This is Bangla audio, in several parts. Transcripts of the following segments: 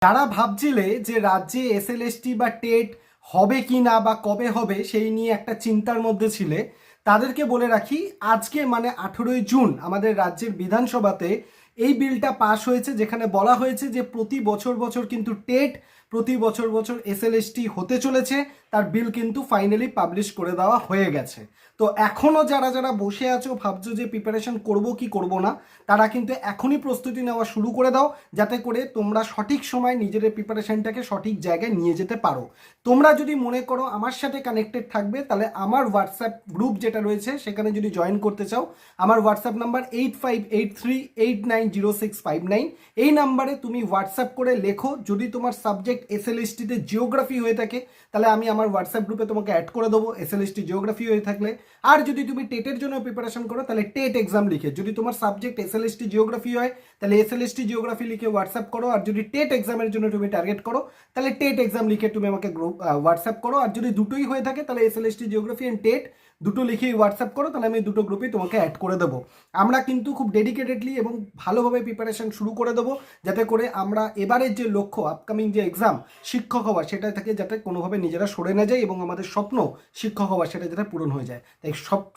যারা ভাবছিলে যে রাজ্যে এসএলএসটি বা টেট হবে কি না বা কবে হবে সেই নিয়ে একটা চিন্তার মধ্যে ছিলে, তাদেরকে বলে রাখি আজকে মানে 18ই জুন আমাদের রাজ্যের বিধানসভাতে এই বিলটা পাশ হয়েছে, যেখানে বলা হয়েছে যে প্রতি বছর বছর কিন্তু টেট, প্রতি বছর বছর এসএলএসটি হতে চলেছে। তার বিল কিন্তু ফাইনালি পাবলিশ করে দেওয়া হয়ে গেছে। তো এখনও যারা যারা বসে আছো ভাবছো যে প্রিপারেশন করব কি করব না, তারা কিন্তু এখনই প্রস্তুতি নেওয়া শুরু করে দাও, যাতে করে তোমরা সঠিক সময় নিজের প্রিপারেশনটাকে সঠিক জায়গায় নিয়ে যেতে পারো। তোমরা যদি মনে করো আমার সাথে কানেক্টেড থাকবে, তাহলে আমার হোয়াটসঅ্যাপ গ্রুপ যেটা রয়েছে সেখানে যদি জয়েন করতে চাও, আমার হোয়াটসঅ্যাপ নাম্বার 8583890659। এই নাম্বারে তুমি হোয়াটসঅ্যাপ করে লেখো যদি তোমার সাবজেক্ট এসএলএসটিতে জিওগ্রাফি হয়ে থাকে, তাহলে আমি আমার হোয়াটসঅ্যাপ গ্রুপে তোমাকে অ্যাড করে দেবো এসএলএসটি জিওগ্রাফি হয়ে থাকলে। আর যদি তুমি টেটের জন্য প্রিপারেশন করো, তাহলে টেট এক্সাম লিখে, যদি তোমার সাবজেক্ট এসএলএসটি জিওগ্রাফি হয় তাহলে এসএলএসটি জিওগ্রাফি লিখে হোয়াটসঅ্যাপ করো। আর যদি টেট এক্সামের জন্য তুমি টার্গেট করো, তাহলে টেট এক্সাম লিখে তুমি আমাকে গ্রুপ হোয়াটসঅ্যাপ করো। আর যদি দুটোই হয়ে থাকে, তাহলে এসএলএসটি জিওগ্রাফি অ্যান্ড টেট দুটো লিখেই হোয়াটসঅ্যাপ করো, তাহলে আমি দুটো গ্রুপেই তোমাকে অ্যাড করে দেবো। আমরা কিন্তু খুব ডেডিকেটেডলি এবং ভালোভাবে প্রিপারেশন শুরু করে দেবো, যাতে করে আমরা এবারের যে লক্ষ্য আপকামিং যে এক্সাম শিক্ষক হওয়া, সেটা থেকে যাতে কোনোভাবে নিজেরা সরে না যায় এবং আমাদের স্বপ্ন শিক্ষক হওয়া সেটা যাতে পূরণ হয়ে যায়। তাই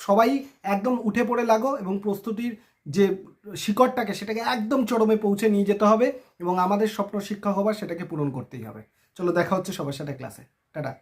সবাই একদম উঠে পড়ে লাগো এবং প্রস্তুতির যে শিকড়টাকে সেটাকে একদম চরমে পৌঁছে নিয়ে যেতে হবে এবং আমাদের স্বপ্ন শিক্ষক হওয়া সেটাকে পূরণ করতেই হবে। চলো দেখা হচ্ছে সবার সাথে ক্লাসে। টাটা।